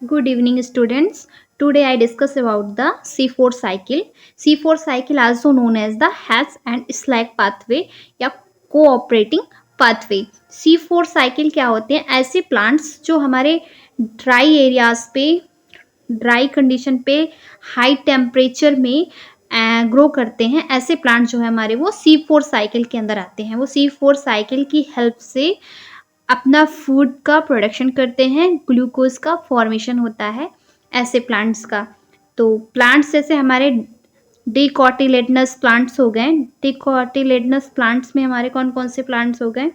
Good evening, students. Today I discuss about the C4 cycle. C4 cycle also known as the Hatch and Slack pathway या cooperating pathway. C4 cycle क्या होते हैं? ऐसे plants जो हमारे dry areas पे, dry condition पे, high temperature में ग्रो करते हैं। ऐसे प्लांट जो है हमारे वो C4 साइकिल के अंदर आते हैं। वो C4 साइकिल की हेल्प से अपना फूड का प्रोडक्शन करते हैं, ग्लूकोज का फॉर्मेशन होता है ऐसे प्लांट्स का। तो प्लांट्स जैसे हमारे डिकॉटिलेडनस प्लांट्स हो गए। डिकॉटिलेडनस प्लांट्स में हमारे कौन कौन से प्लांट्स हो गए?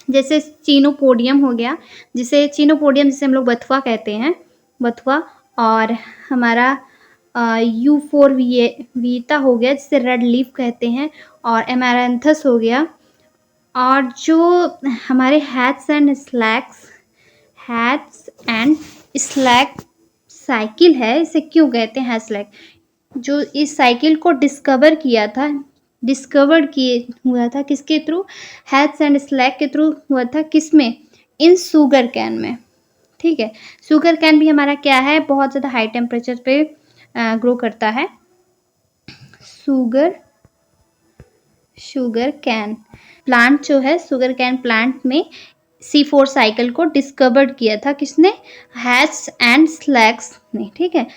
जैसे चीनोपोडियम हो गया, जिसे हम लोग बथुआ कहते हैं, बथुआ। और हमारा यूफोर वीता हो गया, जिसे रेड लीफ कहते हैं। और एमारैंथस हो गया। और जो हमारे हैट्स एंड स्लैक साइकिल है, इसे क्यों कहते हैं स्लैक? जो इस साइकिल को डिस्कवर किए हुआ था किसके थ्रू? हैट्स एंड स्लैक के थ्रू हुआ था। किसमें? इन शुगर कैन में। ठीक है, शुगर कैन भी हमारा क्या है? बहुत ज़्यादा हाई टेम्परेचर पे ग्रो करता है। शुगर कैन प्लांट जो है, शुगर कैन प्लांट में C4 साइकिल को डिस्कवर्ड किया था किसने? हैट्स एंड स्लैक्स ने। ठीक है,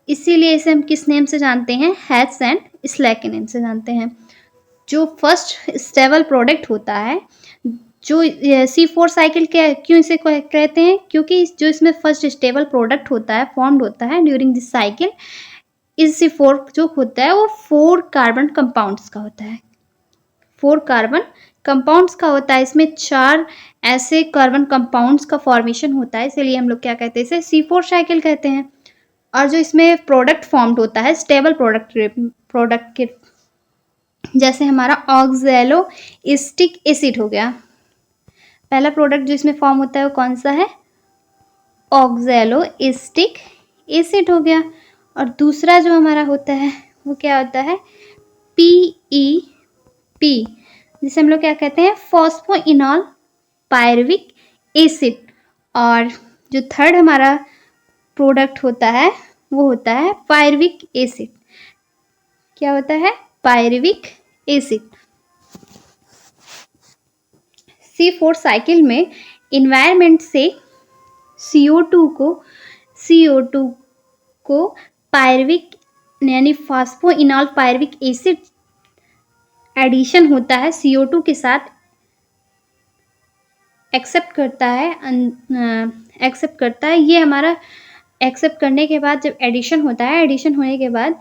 इसीलिए इसे हम किस नेम से जानते हैं? हैट्स एंड स्लैक के नेम से जानते हैं। जो फर्स्ट स्टेबल प्रोडक्ट होता है, जो C4 साइकिल के क्यों इसे कहते हैं? क्योंकि जो इसमें फर्स्ट स्टेबल प्रोडक्ट होता है, फॉर्म्ड होता है ड्यूरिंग दिस साइकिल, इस C4 जो होता है वो 4 कार्बन कंपाउंड्स का होता है। 4 कार्बन कंपाउंड्स का होता है। इसमें 4 ऐसे कार्बन कंपाउंड्स का फॉर्मेशन होता है, इसलिए हम लोग क्या कहते हैं? इसे C4 साइकिल कहते हैं। और जो इसमें प्रोडक्ट फॉर्म्ड होता है, स्टेबल प्रोडक्ट के, जैसे हमारा ऑक्सैलोइस्टिक एसिड हो गया। पहला प्रोडक्ट जो इसमें फॉर्म होता है वो कौन सा है? ऑक्सैलोइस्टिक एसिड हो गया। और दूसरा जो हमारा होता है वो क्या होता है? PEP, जिसे हम लोग क्या कहते हैं? Phosphoenol pyruvic acid. और जो थर्ड हमारा प्रोडक्ट होता है वो होता है पायरुविक एसिड। क्या होता है? Pyruvic acid. C4 साइकिल में इन्वायरमेंट से CO2 को पायरुविक यानी फॉस्फोइनॉल पायरुविक एसिड एडिशन होता है, CO2 के साथ एक्सेप्ट करता है। ये हमारा एक्सेप्ट करने के बाद जब एडिशन होता है, एडिशन होने के बाद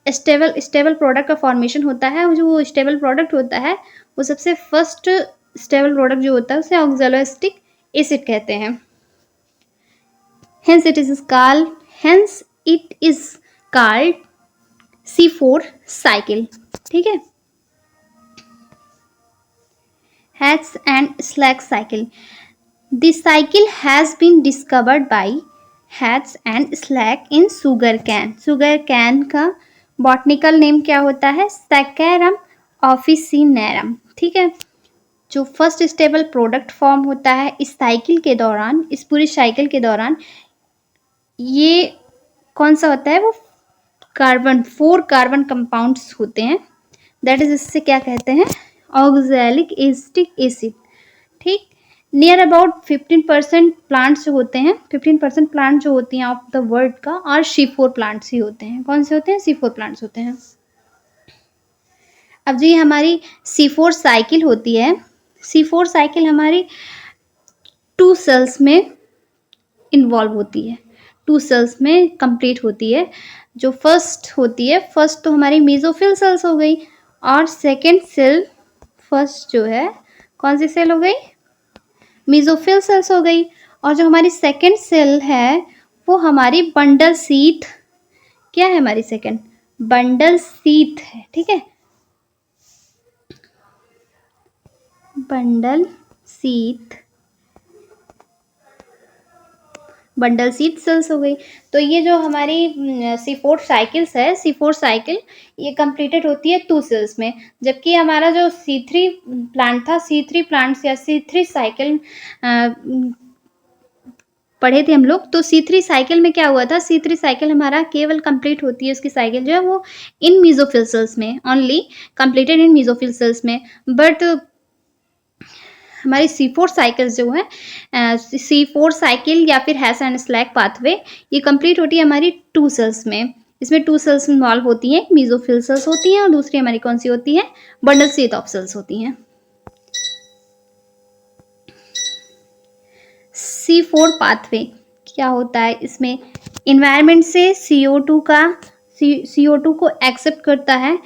स्टेबल प्रोडक्ट का फॉर्मेशन होता है। जो वो स्टेबल प्रोडक्ट होता है, वो सबसे फर्स्ट स्टेबल प्रोडक्ट जो होता है उसे ऑक्सैलोइस्टिक एसिड कहते हैं। Hence it is called C4 cycle. ठीक है, Hatch and Slack cycle. This cycle has been discovered by Hatch and Slack in sugar cane. Sugar cane का बॉटनिकल नेम क्या होता है? Saccharum officinarum. ठीक है, जो फर्स्ट स्टेबल प्रोडक्ट फॉर्म होता है इस साइकिल के दौरान, इस पूरी साइकिल के दौरान, ये कौन सा होता है? वो 4 कार्बन कंपाउंड्स होते हैं। दैट इज, इससे क्या कहते हैं? Oxalic acid. ठीक, नियर अबाउट 15% प्लांट्स जो होते हैं, 15% प्लांट जो होती हैं ऑफ द वर्ल्ड का, और C4 प्लांट्स ही होते हैं। कौन से होते हैं? C4 प्लांट्स होते हैं। अब जो ये हमारी C4 साइकिल होती है, C4 साइकिल हमारी 2 सेल्स में इन्वॉल्व होती है, 2 सेल्स में कंप्लीट होती है। जो फर्स्ट होती है, फर्स्ट तो हमारी मेसोफिल सेल्स हो गई, और सेकेंड सेल, फर्स्ट जो है कौन सी सेल हो गई? मेसोफिल सेल्स हो गई। और जो हमारी सेकेंड सेल है वो हमारी बंडल शीथ, क्या है हमारी सेकेंड? बंडल शीथ है। ठीक है, बंडल शीथ सेल्स हो गई। तो ये जो हमारी C4 साइकिल्स है, C4 साइकिल ये कंप्लीटेड होती है 2 सेल्स में। जबकि हमारा जो C3 प्लांट था, C3 प्लांट्स या C3 साइकिल पढ़े थे हम लोग। तो C3 साइकिल में क्या हुआ था, C3 साइकिल हमारा केवल कंप्लीट होती है उसकी साइकिल जो है वो इन मेसोफिल सेल्स में, only completed in mesophyll cells में। बट हमारी C4 साइकिल जो है, C4 साइकिल या फिर हैश एंड स्लैक पाथवे, ये कंप्लीट होती है हमारी 2 सेल्स में। इसमें 2 सेल्स इन्वॉल्व होती हैं, मेसोफिल सेल्स होती हैं और दूसरी हमारी कौन सी होती है, बंडल शीथ ऑफ सेल्स होती हैं। C4 पाथवे क्या होता है, इसमें इन्वायरमेंट से CO2 का CO2 को एक्सेप्ट करता है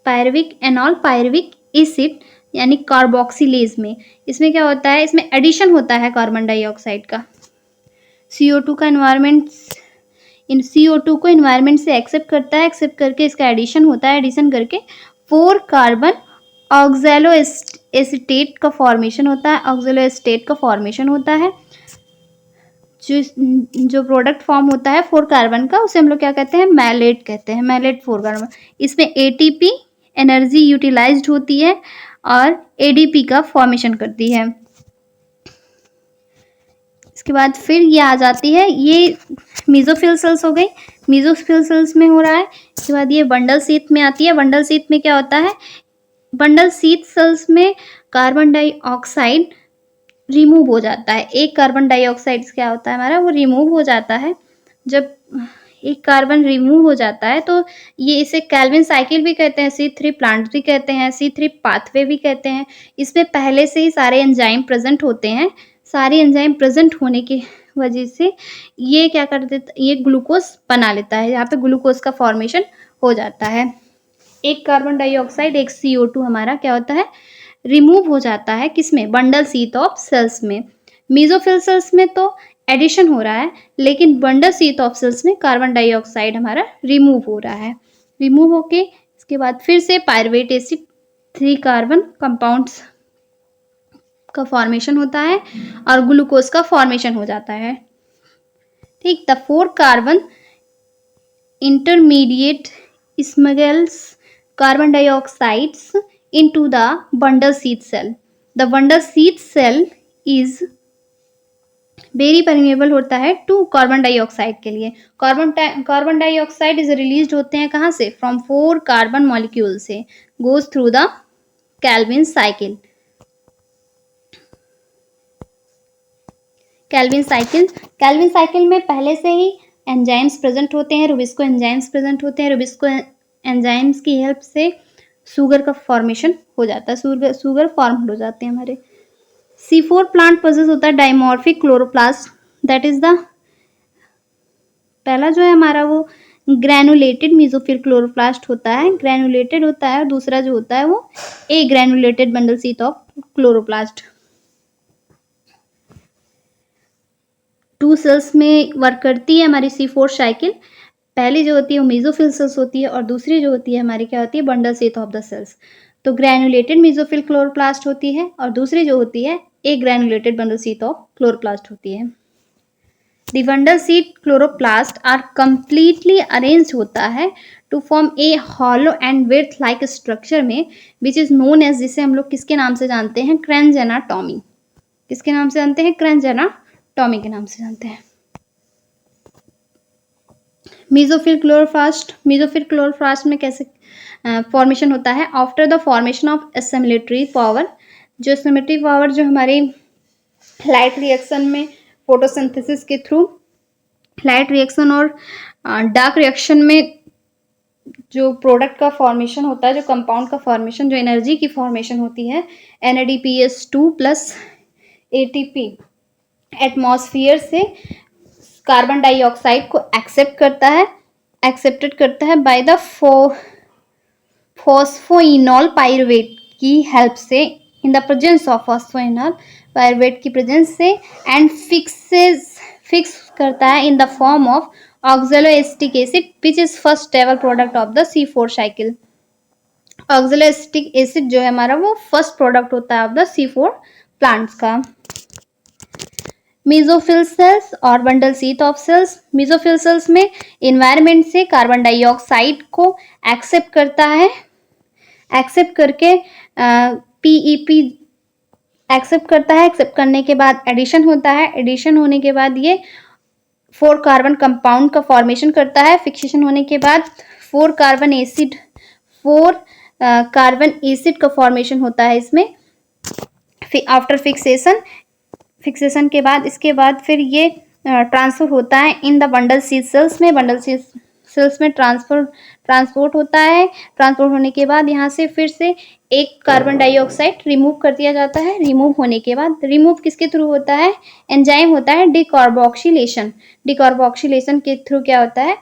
पायरविक एसिड यानी कार्बोक्सिलेज में। इसमें क्या होता है, इसमें एडिशन होता है कार्बन डाइऑक्साइड का। CO2 को इन्वायरमेंट से एक्सेप्ट करता है, एक्सेप्ट करके इसका एडिशन होता है, एडिशन करके 4 कार्बन ऑक्सैलो एसीटेट का फॉर्मेशन होता है, ऑक्सैलो एसीटेट का फॉर्मेशन होता है। जो प्रोडक्ट फॉर्म होता है 4 कार्बन का, उसे हम लोग क्या कहते हैं, मैलेट कहते हैं, मैलेट 4 कार्बन। इसमें ATP एनर्जी यूटिलाइज्ड होती है और ADP का फॉर्मेशन करती है। इसके बाद फिर ये आ जाती है, ये मेसोफिल सेल्स हो गई, मेसोफिल सेल्स में हो रहा है। इसके बाद ये बंडल शीथ में आती है। बंडल शीथ में क्या होता है, बंडल शीथ सेल्स में कार्बन डाइऑक्साइड रिमूव हो जाता है। एक कार्बन डाइऑक्साइड क्या होता है हमारा, वो रिमूव हो जाता है। जब एक कार्बन रिमूव हो जाता है तो ये इसे कैल्विन साइकिल भी कहते हैं, C3 प्लांट भी कहते हैं, C3 पाथवे भी कहते हैं। इसमें पहले से ही सारे एंजाइम प्रेजेंट होते हैं। सारे एंजाइम प्रेजेंट होने की वजह से ये क्या कर देता, ये ग्लूकोज बना लेता है। यहाँ पे ग्लूकोज का फॉर्मेशन हो जाता है। एक कार्बन डाइऑक्साइड, एक CO2 हमारा क्या होता है, रिमूव हो जाता है। किसमें, बंडल शीथ ऑफ सेल्स में। मेसोफिल सेल्स में तो एडिशन हो रहा है, लेकिन बंडल शीथ ऑफ सेल्स में कार्बन डाइऑक्साइड हमारा रिमूव हो रहा है। रिमूव होके इसके बाद फिर से पायरुवेट एसिड 3 कार्बन कंपाउंड्स का फॉर्मेशन होता है और ग्लूकोज का फॉर्मेशन हो जाता है। ठीक, the 4 carbon intermediate smuggles carbon dioxides into the bundle sheath cell. The bundle sheath cell is very permeable होता है टू कार्बन डाइऑक्साइड के लिए। कार्बन डाइऑक्साइड इज रिलीज होते हैं कहाँ से, फ्रॉम 4 कार्बन मॉलिक्यूल से, goes through the Calvin cycle. Calvin cycle में पहले से ही एंजाइम्स प्रेजेंट होते हैं, रुबिस्को एंजाइम्स प्रेजेंट होते हैं। रुबिस्को एंजाइम्स की हेल्प से शुगर का फॉर्मेशन हो जाता है, शुगर फॉर्म हो जाते हैं हमारे। C4 प्लांट पोजेस होता है dimorphic chloroplast, that is the पहला जो है हमारा वो ग्रैनुलेटेड मेसोफिल क्लोरोप्लास्ट होता है, ग्रैनुलेटेड होता है। और दूसरा जो होता है वो a granulated bundle sheath of chloroplast. 2 cells में वर्क करती है हमारी C4 साइकिल। पहली जो होती है वो मेसोफिल सेल्स होती है और दूसरी जो होती है हमारी क्या होती है, bundle sheath of the cells. तो ग्रैनुलेटेड मेसोफिल क्लोरोप्लास्ट होती है और दूसरी जो होती है a granulated bundle sheath of chloroplast होती है। The bundle sheath chloroplast are completely arrange होता है to form a hollow and wreath like structure में, विच इज नोन एज, जिसे हम लोग किसके नाम से जानते हैं, क्रेंजेनाटॉमी। किसके नाम से जानते हैं, क्रेंजेनाटॉमी के नाम से जानते हैं। मेसोफिल क्लोरोप्लास्ट में कैसे फॉर्मेशन होता है, after the formation of assimilatory power. जो एसिमिलेटरी पावर जो हमारी लाइट रिएक्शन में फोटोसिंथेसिस के थ्रू, लाइट रिएक्शन और डार्क रिएक्शन में जो प्रोडक्ट का फॉर्मेशन होता है, जो कंपाउंड का फॉर्मेशन, जो एनर्जी की फॉर्मेशन होती है, NADPH2 प्लस ATP एटमॉस्फेयर से कार्बन डाइऑक्साइड को एक्सेप्टेड करता है बाय द फॉस्फोइनॉल पायरुवेट की हेल्प से, इन the presence of phosphoenol pyruvate की प्रेजेंस से, एंड फिक्स करता है in the form of oxaloacetic acid which is first stable product of the C4 cycle. Oxaloacetic acid जो है हमारा वो फर्स्ट प्रोडक्ट होता है ऑफ द C4 प्लांट्स का। मेसोफिल सेल्स और bundle sheath of sales. Mesophyll cells में environment से कार्बन डाइऑक्साइड को एक्सेप्ट करता है, एक्सेप्ट करके PEP एक्सेप्ट करता है, एक्सेप्ट करने के बाद एडिशन होता है, एडिशन होने के बाद ये 4 कार्बन कंपाउंड का फॉर्मेशन करता है, फिक्सेशन होने के बाद 4 कार्बन एसिड का फॉर्मेशन होता है इसमें आफ्टर फिक्सेशन के बाद। इसके बाद फिर ये ट्रांसफर होता है in the bundle sheath cells में, बंडल सीड सेल्स में ट्रांसपोर्ट होता है। ट्रांसपोर्ट होने के बाद यहाँ से फिर से एक कार्बन डाइऑक्साइड रिमूव कर दिया जाता है। रिमूव होने के बाद, रिमूव किसके थ्रू होता है, एंजाइम होता है डिकार्बोक्सिलेशन। डिकार्बोक्सिलेशन के थ्रू क्या होता है,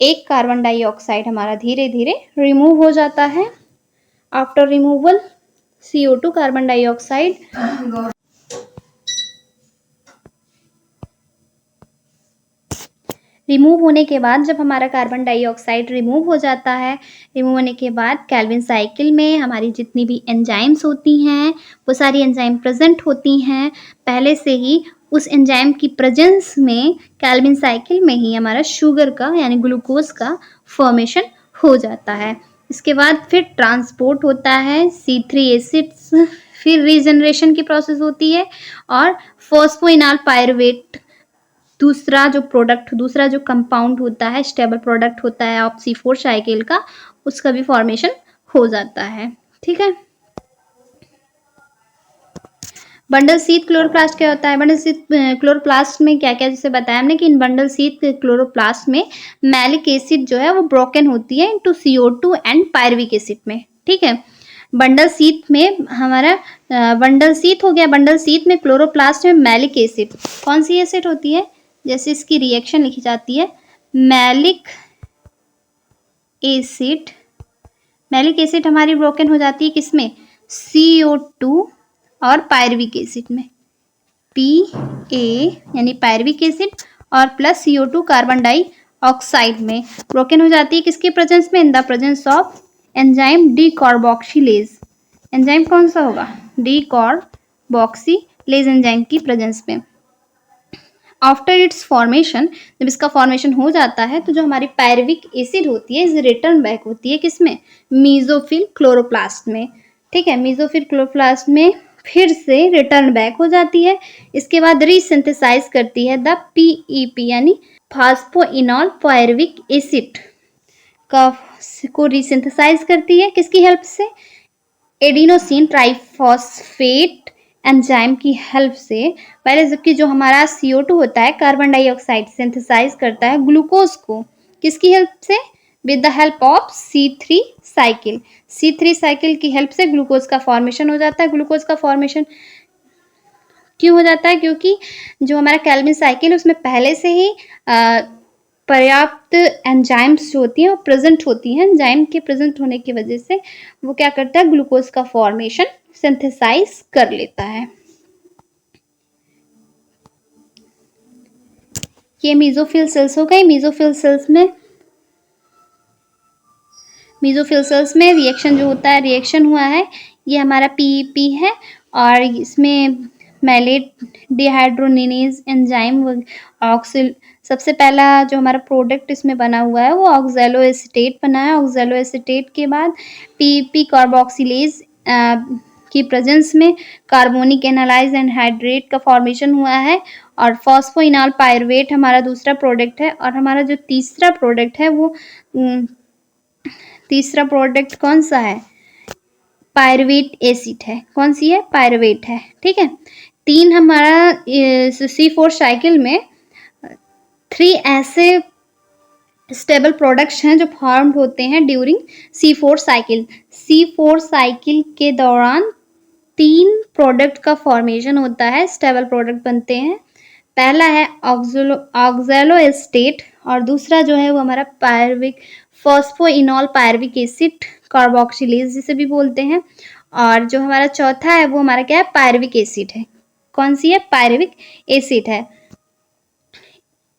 एक कार्बन डाइऑक्साइड हमारा धीरे धीरे रिमूव हो जाता है। After removal CO2 carbon dioxide remove होने के बाद, जब हमारा कार्बन डाइऑक्साइड रिमूव हो जाता है, रिमूव होने के बाद कैल्विन साइकिल में हमारी जितनी भी एंजाइम्स होती हैं वो सारी एंजाइम प्रेजेंट होती हैं पहले से ही। उस एंजाइम की प्रेजेंस में कैल्विन साइकिल में ही हमारा शुगर का यानी ग्लूकोज का फॉर्मेशन हो जाता है। इसके बाद फिर ट्रांसपोर्ट होता है C3 एसिड्स, फिर रीजनरेशन की प्रोसेस होती है और फॉस्फोइनॉल पायरुवेट दूसरा जो कंपाउंड होता है, स्टेबल प्रोडक्ट होता है ऑफ C4 साइकिल का, उसका भी फॉर्मेशन हो जाता है। ठीक है। बंडल शीथ क्लोरोप्लास्ट क्या होता है, बंडल शीथ क्लोरोप्लास्ट में क्या क्या जैसे बताया हमने कि इन बंडल शीथ क्लोरोप्लास्ट में मैलिक एसिड जो है वो ब्रोकन होती है into CO2 and pyruvic acid में। ठीक है। बंडल शीथ में हमारा बंडल शीथ हो गया, बंडल शीथ में क्लोरोप्लास्ट में मैलिक एसिड, कौन सी एसिड होती है, जैसे इसकी रिएक्शन लिखी जाती है मैलिक एसिड। मैलिक एसिड हमारी ब्रोकन हो जाती है किसमें, CO2 और पायरुविक एसिड में, Pa यानी पायरुविक एसिड और प्लस CO2 कार्बन डाइऑक्साइड में ब्रोकन हो जाती है किसके प्रेजेंस में, in the presence of enzyme decarboxylase. Enzyme कौन सा होगा, डिकार्बोक्सिलेज एंजाइम की प्रेजेंस में। आफ्टर इट्स फॉर्मेशन, जब इसका फॉर्मेशन हो जाता है तो जो हमारी पायरुविक एसिड होती है इस रिटर्न बैक होती है किसमें, मीजोफिल क्लोरोप्लास्ट में। ठीक है। मीजोफिल क्लोरोप्लास्ट में फिर से रिटर्न बैक हो जाती है। इसके बाद रीसिंथेसाइज करती है द PEP यानी फास्फोइनॉल पायरुविक एसिड को रीसिंथेसाइज करती है किसकी हेल्प से, एडिनोसिन ट्राइफॉस्फेट एंजाइम की हेल्प से। पहले जबकि जो हमारा CO2 होता है कार्बन डाइऑक्साइड सिंथेसाइज करता है ग्लूकोज को किसकी हेल्प से, with the help of C3 cycle. C3 cycle की हेल्प से ग्लूकोज का फॉर्मेशन हो जाता है। ग्लूकोज का फॉर्मेशन क्यों हो जाता है, क्योंकि जो हमारा कैल्विन साइकिल है उसमें पहले से ही पर्याप्त एंजाइम्स जो होती हैं वो प्रेजेंट होती हैं। एंजाइम के प्रेजेंट होने की वजह से वो क्या करता है, ग्लूकोज का फॉर्मेशन सिंथेसाइज कर लेता है। ये मीजोफिल सेल्स हो गई। मीजोफिल सेल्स में रिएक्शन जो होता है, रिएक्शन हुआ है, ये हमारा PEP है और इसमें मैलेट डिहाइड्रोनिनेज एंजाइम ऑक्सिल, सबसे पहला जो हमारा प्रोडक्ट इसमें बना हुआ है वो ऑक्सैलो एसीटेट बना है। ऑक्सैलो एसीटेट के बाद PEP कार्बोक्सिलेज की प्रेजेंस में कार्बोनिक एनालाइज एंड हाइड्रेट का फॉर्मेशन हुआ है और फॉस्फोइनॉल पायरुवेट हमारा दूसरा प्रोडक्ट है। और हमारा जो तीसरा प्रोडक्ट है वो तीसरा प्रोडक्ट कौन सा है, पायरुवेट एसिड है। कौन सी है, पायरुवेट है। ठीक है। तीन हमारा C4 साइकिल में 3 ऐसे स्टेबल प्रोडक्ट्स हैं जो फॉर्म्ड होते हैं during C4 cycle. C4 cycle के दौरान 3 प्रोडक्ट का फॉर्मेशन होता है, स्टेबल प्रोडक्ट बनते हैं। पहला है ऑक्सैलो एसीटेट और दूसरा जो है वो हमारा pyruvic phosphoenol pyruvic acid carboxylase जिसे भी बोलते हैं। और जो हमारा चौथा है वो हमारा क्या है, पायरुविक एसिड है। कौन सी है, पायरुविक एसिड है।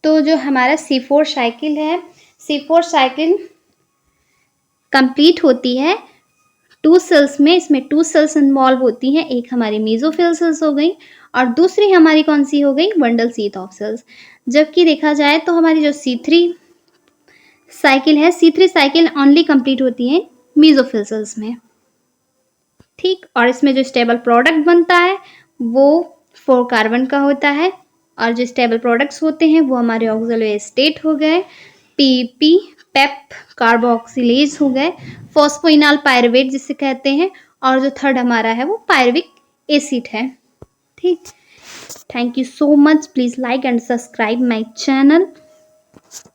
तो जो हमारा C4 साइकिल है, C4 साइकिल कंप्लीट होती है 2 सेल्स में। इसमें 2 सेल्स इन्वॉल्व होती हैं, एक हमारी मेसोफिल सेल्स हो गई और दूसरी हमारी कौन सी हो गई, बंडल शीथ ऑफ सेल्स। जबकि देखा जाए तो हमारी जो C3 साइकिल है, C3 साइकिल ओनली कंप्लीट होती है मेसोफिल सेल्स में। ठीक। और इसमें जो स्टेबल प्रोडक्ट बनता है वो 4 कार्बन का होता है। और जो स्टेबल प्रोडक्ट्स होते हैं वो हमारे ऑक्सोलोएस्टेट हो गए, पीपी, पेप, कार्बोक्सिलेज हो गए, फॉस्फोइनॉल पायरुवेट जिसे कहते हैं, और जो थर्ड हमारा है वो पायरुविक एसिड है। ठीक, thank you so much. Please like and subscribe my channel.